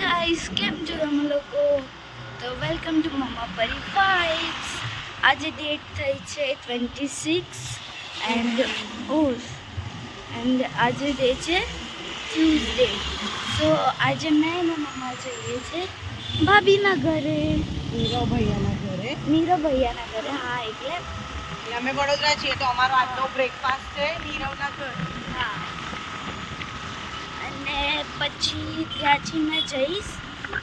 Guys, કેમ છો તમે લોકો? તો વેલકમ ટુ મમ્મા પરી વાઇબ્સ. આજે ડેટ થઈ છે 26 એન્ડ આજે ડે છે ટ્યુઝડે. સો આજે મેં ને મમ્મા જઈએ છે ભાભીના ઘરે, નીરવ ભૈયાના ઘરે. હા એટલે અમે વડોદરા છીએ તો અમારો આજનો બ્રેકફાસ્ટ છે નીરવના ઘરે. હા. અને પછી ત્યાંથી મેં જઈશ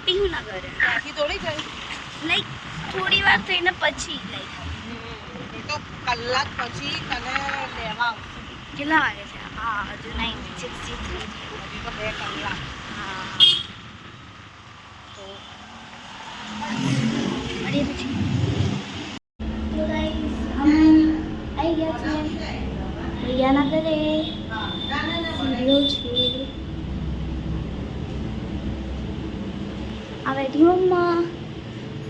પીહુના ઘરે. ત્યાંથી થોડી જઈશ, લાઈક થોડી વાર થઈને પછી લાઈક એ તો કલાક પછી તને લેવા આવશે. કેટલા વાગે છે? હા, હજુ 9:63. હજી તો 2 કલાક. હા, તો મળીએ પછી. તો ગાઈસ, અમે આવી ગયા છે ભૈયાના ઘરે. સીડીઓ છે. આ બેઠી મમ્મા.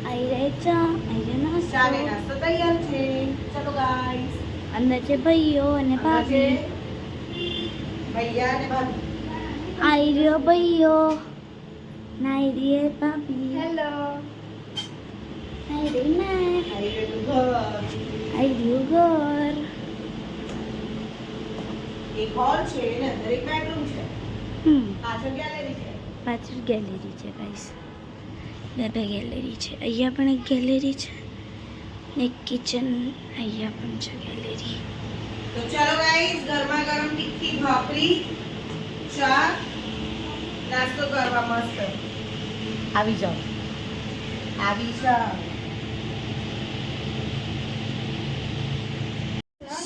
આવી રહે ચા, આવી રહે ચાલે, નાસ્તો. નાસ્તો તૈયાર છે. ચલો ગાઈસ. અંદર છે ભાઈઓ અને ભાભી. ભૈયા અને ભાભી. આવી રહ્યો ભાઈઓ, નાઈ રહી હે ભાભી. હેલો. નાઈ રહી મેં. આવી ગયું ઘર. આવી રહ્યું ઘર. એક હોલ છે ને અંદર એક બેડરૂમ છે. પાછળ ગેલેરી છે. પાછળ ગેલેરી છે ગાઈસ. બે ગેલેરી છે. અહીંયા પણ એક ગેલેરી છે ને એક કિચન. અહીંયા પણ છે ગેલેરી. તો ચલો ગાઈસ, ગરમા ગરમ તીખી ભાખરી, ચા, નાસ્તો કરવા મસ્ત. આવી જાઓ.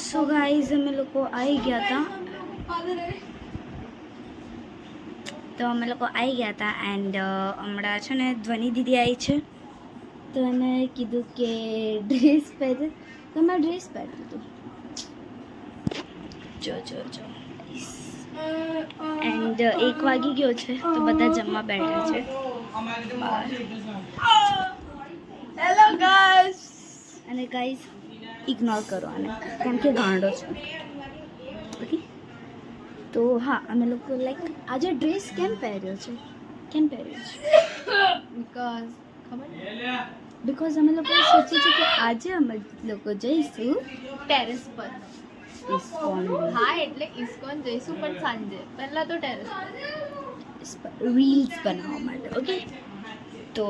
સો ગાઈસ, અમે લોકો આવી ગયા હતા. એન્ડ હમણાં છે ને ધ્વનિ દીદી આવી છે તો એને કીધું કે ડ્રેસ પહેરે, તો મેં ડ્રેસ પહેરી દીધું. જો એન્ડ 1 વાગી ગયો છે તો બધા જમવા બેઠા છે. Hello guys. અને ગાઈસ ઇગ્નોર કરો આને, કેમ કે ગાંડો છે. ઓકે, તો હા, અમે લોકો લાઈક આજે ડ્રેસ કેમ પહેર્યો છે બિકોઝ અમે લોકો સોચ્યું છે કે આજે અમે લોકો જઈશું ટેરેસ પર. ઇસ્કોન હા, એટલે ઇસ્કોન જઈશું પણ સાંજે. પહેલા તો ટેરેસ પર. રીલ્સ બનાવવા માટે. ઓકે, તો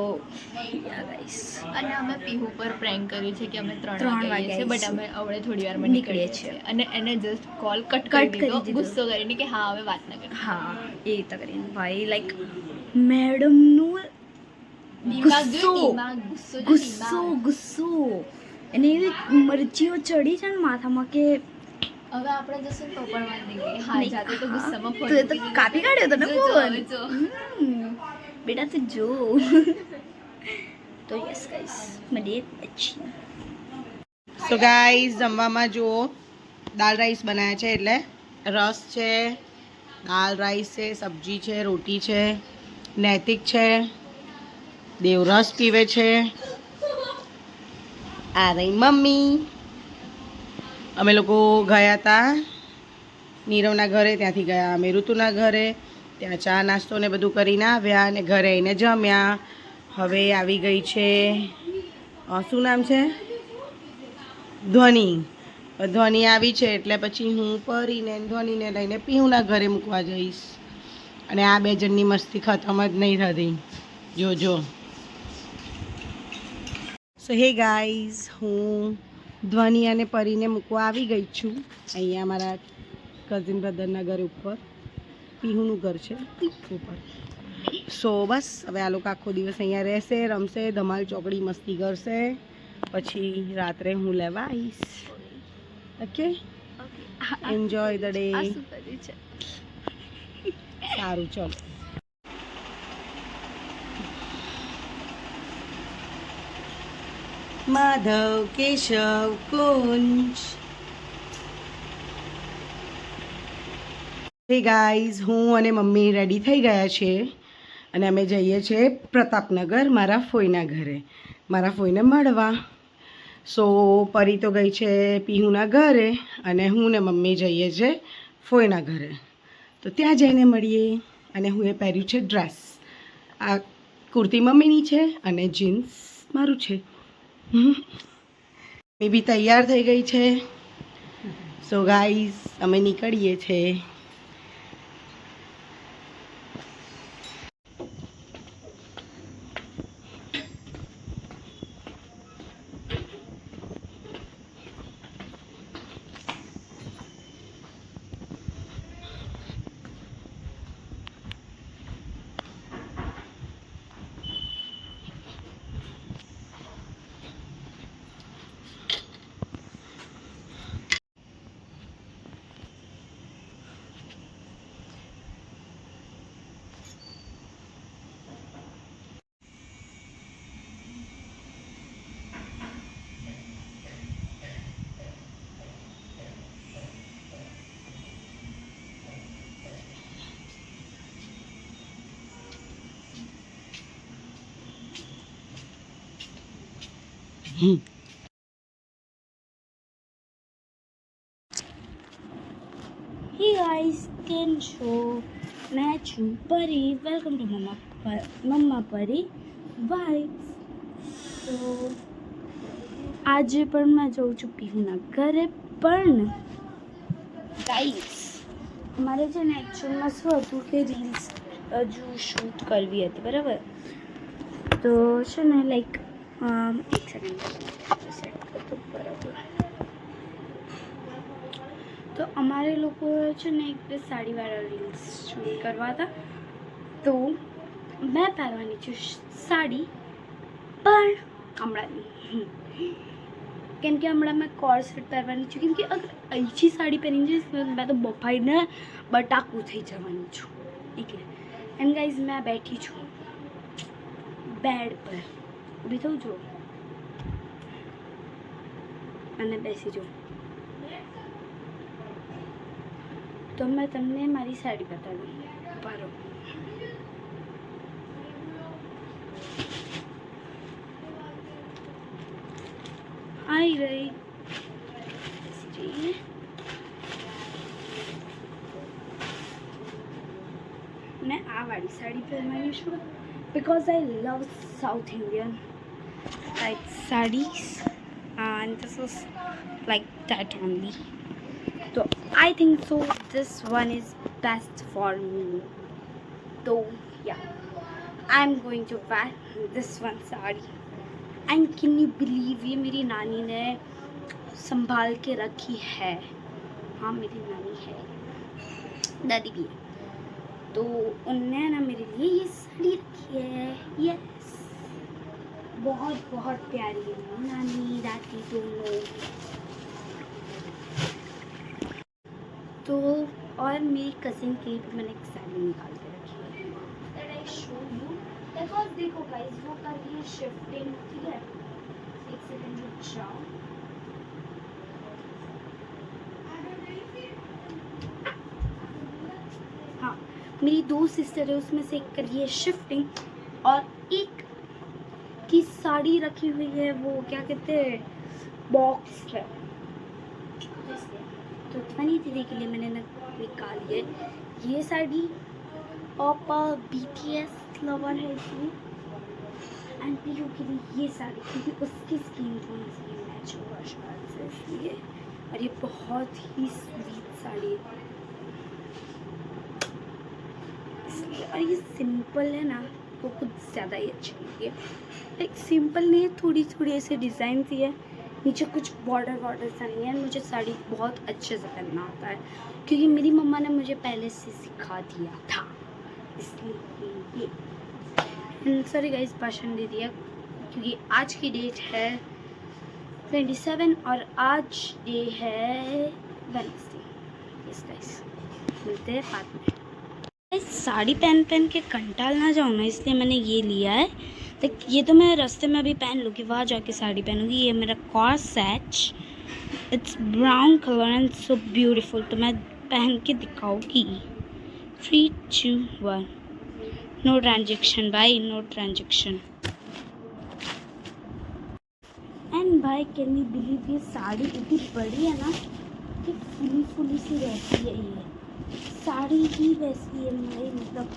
ગાઈસ અને અમે પીહુ પર પ્રેન્ક કર્યું છે કે અમે 3 3 વાગે વાગે આવીએ છીએ, બટ અમે અવળે થોડી વારમાં નીકળીએ છીએ. અને એને જસ્ટ કોલ કટ કરી દીધો, ગુસ્સો કરીને કે હા હવે વાત ના કરી. હા, એ તો કરીને ભાઈ લાઈક મેડમનું ગુસ્સો અને એવી મરચીઓ ચડી છે ને માથામાં કે હવે આપણે જશું તો પણ વાત નહીં કરી. હા, જાતે તો ગુસ્સામાં ફોન તું એ તો કાપી કાઢ્યો તને ફોન. જો. બેટા તું જો. તો યસ ગાઈસ, મળીએ પછી. સો ગાઈસ, જમવામાં જુઓ દાલ રાઈસ બનાવ્યા છે, એટલે રસ છે, દાલ રાઈસ છે, સબ્જી છે, રોટી છે, નૈતિક છે, દેવ રસ પીવે છે, આ રહી મમ્મી. અમે લોકો ગયા હતા નીરવના ઘરે, ત્યાંથી ગયા અમે ઋતુના ઘરે, ત્યાં ચા નાસ્તો ને બધું કરીને આવ્યા અને ઘરે આવીને જમ્યા. હવે આવી ગઈ છે શું નામ છે, ધ્વનિ આવી છે એટલે પછી હું પરીને ધ્વનિને લઈને પીહુના ઘરે મૂકવા જઈશ. અને આ 2 જણની મસ્તી ખતમ જ નહીં થતી, જોજો. સો હે ગાઈઝ, હું ધ્વનિ અને પરીને મૂકવા આવી ગઈ છું અહીંયા મારા કઝિન બ્રધરના ઘર ઉપર. પીહુનું ઘર છે ઉપર. સો બસ હવે આ લોકો આખો દિવસ અહીંયા રહેશે, રમશે, ધમાલ ચોકડી મસ્તી કરશે, પછી રાત્રે હું લેવા આવીશ. Okay, enjoy the day. સારું, ચલો. માધવ કેશવ કુંજ. હે ગાઈઝ, હું અને મમ્મી રેડી થઈ ગયા છે અને અમે જઈએ છીએ પ્રતાપનગર મારા ફોઈના ઘરે, મારા ફોઈને મળવા. સો પરી તો ગઈ છે પીહુના ઘરે અને હું ને મમ્મી જઈએ છીએ ફોઈના ઘરે. તો ત્યાં જઈને મળીએ. અને હું એ પહેર્યું છે ડ્રેસ, આ કુર્તી મમ્મીની છે અને જીન્સ મારું છે. એ બી તૈયાર થઈ ગઈ છે. સો ગાઈઝ અમે નીકળીએ છીએ. Hey guys, કેમ છો? મેં છું પરી. વેલકમ ટુ મમ્મા પરી વાઇબ્સ. તો આજે પણ મેં જઉં છું પીહુના ઘરે. પણ ગાઈસ મારે છે ને એકચ્યુઅલમાં શું હતું કે રીલ્સ હજુ શૂટ કરવી હતી, બરાબર? તો છે ને લાઈક એક સેકન્ડ સેટ કરતો બરાબર. તો અમારે લોકો છે ને એક બે સાડીવાળા રીલ્સ શૂટ કરવા હતા. તો મેં પહેરવાની છું સાડી, પણ હમણાંની, કેમ કે હમણાં મેં કોર્સેટ પહેરવાની છું. કેમ કે અગર અહીંથી સાડી પહેરીને જઈશ મેં તો બફાઈને બટાકું થઈ જવાની છું એટલે. એન્ડ ગાઈઝ મેં બેઠી છું બેડ પર, ઊભી થવું જો અને બેસી જાઉં. તો મેં તમને મારી સાડી બતાવું. પારો આવી ગઈ. મેં આ વાળી સાડી પહેરવાની છું because I love South Indian like sarees and this is like that only. So I think so this one is best for me. So yeah, I'm going to wear this one saree. And can you believe ये मेरी नानी ने संभाल के रखी है. हाँ मेरी नानी है, दादी भी है. तो उनने ना मेरे लिए ये साड़ी रखी है. यस, बहुत बहुत प्यारी है नानी दादी दोनों. तो और मेरी कज़िन के लिए भी मैंने एक साड़ी निकाल के रखी है. That I show you because देखो गाइस वो कर रही है शिफ्टिंग, ठीक है? एक सेकंड रुक जाओ. हाँ, मेरी दो सिस्टर है, उसमें से एक कर रही है शिफ्टिंग और एक की साड़ी रखी हुई है, वो क्या कहते हैं, बॉक्स है. तो ध्वनि दीदी के लिए मैंने निकाली है ये साड़ी. पापा BTS लवर है इसलिए. एंड पीयू के लिए ये साड़ी क्योंकि उसकी स्किन टोन से मैच हुआ शायद से इसलिए. और ये बहुत ही स्वीट साड़ी है इसलिए. और ये सिंपल है ना तो कुछ ज़्यादा ही अच्छी लगी है. एक सिंपल नहीं है, थोड़ी थोड़ी ऐसे डिज़ाइन सी है, नीचे कुछ बॉर्डर सा नहीं है. मुझे साड़ी बहुत अच्छे से पहनना आता है क्योंकि मेरी मम्मा ने मुझे पहले से सिखा दिया था इसलिए. सॉरी गाइस भाषण दे दिया क्योंकि आज की डेट है 27 और आज डे है वेडनेसडे. यस गाइस, मिलते हैं बाद में. साड़ी पहन के कंटाल ना जाऊँ ना, इसलिए मैंने ये लिया है. तो ये तो मैं रास्ते में अभी पहन लूँगी, वहाँ जाके साड़ी पहनूँगी. ये मेरा corset, it's brown colour and so beautiful. तो मैं पहन के दिखाऊँगी. 3, 2, 1. नो ट्रांजेक्शन भाई, नो ट्रांजेक्शन. एंड भाई कैन यू बिलीव ये साड़ी इतनी बड़ी है ना कि फुली सी रहती है. ये साड़ी ही वैसी है मेरी, मतलब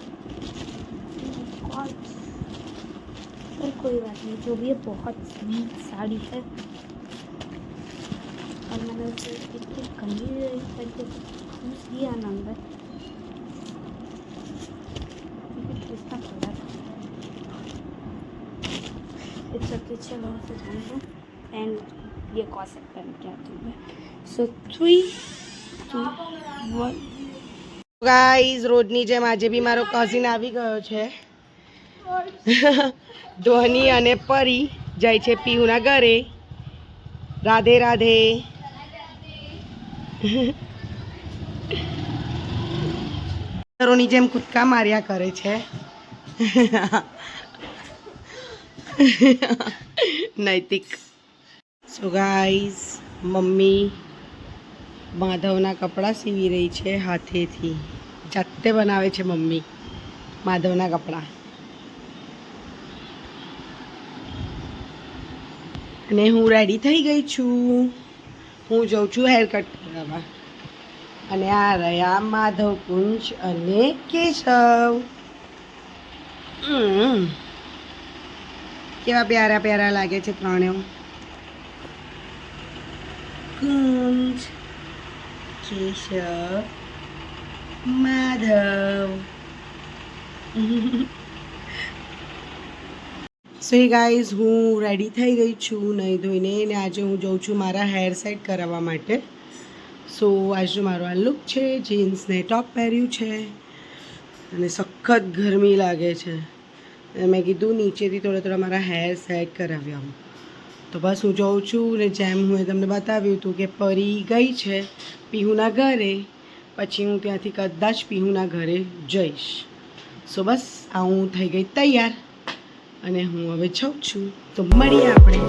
बहुत, पर कोई बात नहीं, जो भी है बहुत स्वीट साड़ी है। और मैंने उसे इतनी कमी करके घूस दिया ना अंदर, कितना पड़ा था। इट्स ओके, चलो उसे जाने दो। एंड ये कॉसेट पहन के आती हूँ मैं। सो 3, 2, 1। ગાઈઝ રોજની જેમ આજે બી મારો કઝિન આવી ગયો છે. ધ્વની અને પરી જાય છે પીયુના ઘરે. રાધે રાધે. ની જેમ કૂદકા માર્યા કરે છે. નૈતિક. સો ગાઈઝ મમ્મી માધવના કપડાં સીવી રહી છે હાથેથી. જાતે બનાવે છે મમ્મી માધવના કપડાં. અને હું રેડી થઈ ગઈ છું. હું જાઉં છું હેર કટ કરાવવા. અને આ રહ્યા માધવ, કુંજ અને કેશવ. કેવા પ્યારા પ્યારા લાગે છે ત્રણેવ. કુંજ, કેશવ, માધવ. સો ગાઈઝ હું રેડી થઈ ગઈ છું નહીં ધોઈને. ને આજે હું જાઉં છું મારા હેર સેટ કરાવવા માટે. સો આજનો મારો આ લુક છે. જીન્સ ને ટોપ પહેર્યું છે અને સખત ગરમી લાગે છે. મેં કીધું નીચેથી થોડા મારા હેર સેટ કરાવી આવું. તો બસ હું જાઉં છું. ને જેમ હું તમને બતાવ્યું હતું કે પરી ગઈ છે પીયુના ઘરે, પછી હું ત્યાંથી કદાચ પીયુના ઘરે જઈશ. સો બસ આ હું થઈ ગઈ તૈયાર અને હું હવે જાઉં છું. તો મળીએ આપણે.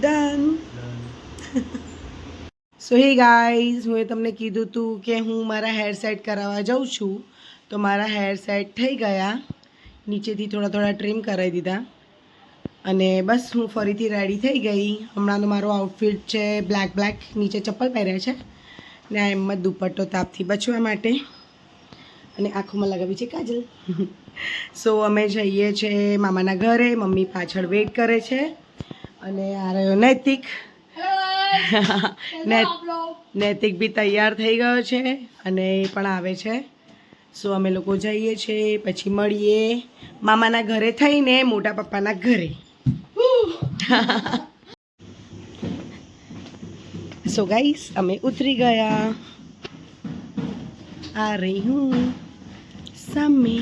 ડન. સો હે ગાઈઝ હું તમને કીધું હતું કે હું મારા હેર સેટ કરાવવા જાઉં છું. તો મારા હેર સેટ થઈ ગયા. નીચેથી થોડા ટ્રીમ કરાવી દીધા અને બસ હું ફરીથી રેડી થઈ ગઈ. હમણાંનો મારો આઉટફિટ છે બ્લેક. નીચે ચપ્પલ પહેર્યા છે ને આ એમ જ દુપટ્ટો તાપથી બચવા માટે અને આંખોમાં લગાવી છે કાજલ. સો અમે જઈએ છીએ મામાના ઘરે. મમ્મી પાછળ વેઇટ કરે છે અને આ રહ્યો નૈતિક. નૈતિક બી તૈયાર થઈ ગયો છે અને એ પણ આવે છે. સો અમે લોકો જઈએ છીએ, પછી મળીએ મામાના ઘરે થઈને મોટા પપ્પાના ઘરે. સો ગાઈસ અમે ઉતરી ગયા. આ રહી હું સામે.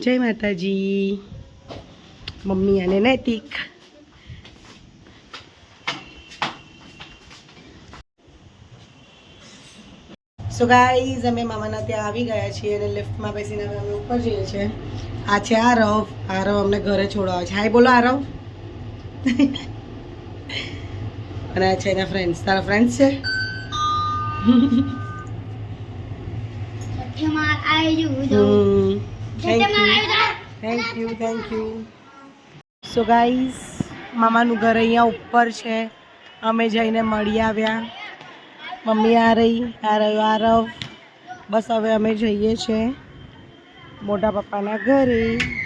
જય માતાજી. મમ્મી અને નૈતિક. સો ગાઈઝ અમે મામાના ત્યાં આવી ગયા છીએ અને લિફ્ટમાં બેસીને હવે અમે ઉપર જઈએ છીએ. આ છે આરવ. આરવ અમને ઘરે છોડવા છે. હાય બોલો આરવ. અને આ છે એના ફ્રેન્ડ્સ. તારા ફ્રેન્ડ્સ છે? Thank you. સો ગાઈઝ મામાનું ઘર અહીંયા ઉપર છે. અમે જઈને મળી આવ્યા. મમ્મી આ રહી, આ રહ્યો આરવ. બસ હવે અમે જઈએ છીએ મોટા પપ્પાના ઘરે.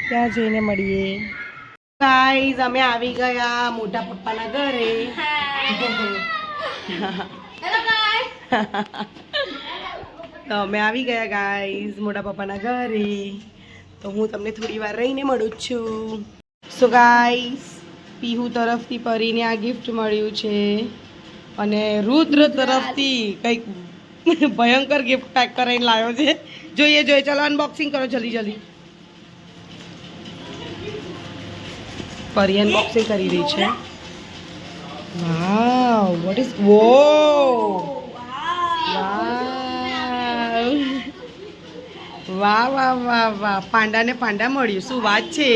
ત્યાં જઈને મળીએ. ગાઈઝ અમે આવી ગયા મોટા પપ્પાના ઘરે. તો અમે આવી ગયા ગાઈઝ મોટા પપ્પાના ઘરે. તો હું તમને થોડી વાર રહીને મળું છું. સો ગાઈઝ પીહુ તરફથી પરીને આ ગિફ્ટ મળ્યું છે અને રુદ્ર તરફથી કંઈક ભયંકર ગિફ્ટ પેક કરીને લાવ્યો છે. જોઈએ ચલો અનબોક્સિંગ કરો જલ્દી. પરી અનબોક્સિંગ કરી રહી છે. વાવ વોટ ઇઝ વાહ. પાંડાને પાંડા મળ્યું. શું વાત છે.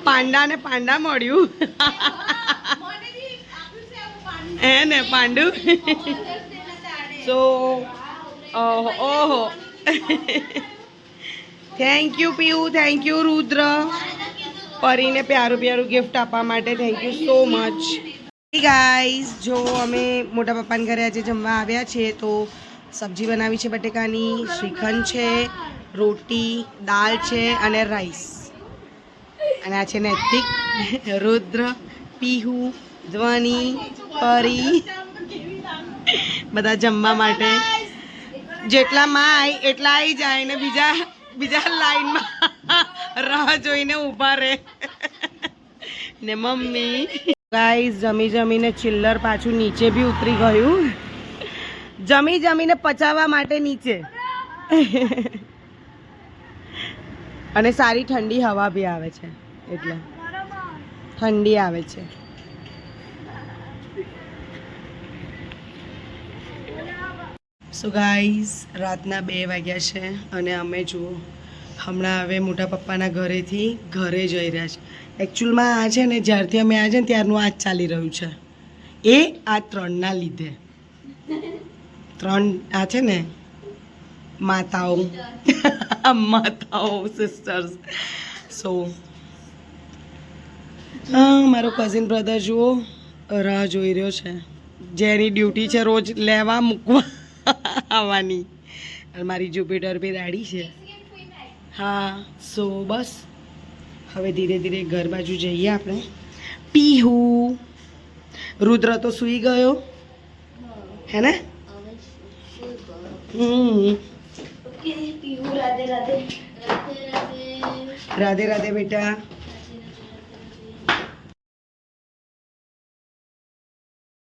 પાંડા મળ્યું. હે ને પાંડુ. સો ઓહો. Thank you Piyu. Thank you Rudra. પરીને પ્યારું ગિફ્ટ આપવા માટે thank you so much. Guys જો અમે મોટા પપ્પાના ઘરે આજે જમવા આવ્યા છીએ તો સબ્જી બનાવી છે બટેકાની, શ્રીખંડ છે, રોટી, દાળ છે અને રાઈસ. અને આ છે નૈતિક, રુદ્ર, પીહુ, ધ્વનિ, પરી બધા જમવા માટે. જેટલા માં એટલા આવી જાય ને બીજા લાઈનમાં રાહ જોઈને ઊભા રહે ને મમ્મી. ગાઈઝ જમીને ચિલ્લર પાછું નીચે બી ઉતરી ગયું. જમીને પચાવવા માટે નીચે. અને સારી ઠંડી હવા બી આવે છે એટલે ઠંડી આવે છે. સો ગાઈઝ રાતના 2 વાગ્યા છે અને અમે જુઓ હમણાં હવે મોટા પપ્પાના ઘરેથી ઘરે જઈ રહ્યા છે. એકચ્યુઅલમાં આ છે ને જ્યારથી અમે આવ્યા છે ને ત્યારનું આ જ ચાલી રહ્યું છે. એ આ 3ના લીધે. 3 આ છે ને માતાઓ સિસ્ટર્સ. સો મારો કઝિન બ્રધર જુઓ રાહ જોઈ રહ્યો છે. જેની ડ્યુટી છે રોજ લેવા મૂકવા આવવાની. અને મારી જુપિટર બી રેડી છે. હા સો બસ હવે ધીરે ધીરે ઘર બાજુ જઈએ આપણે. પીહુ રુદ્ર તો સૂઈ ગયો હે ને. રાધે રાધે બેટા.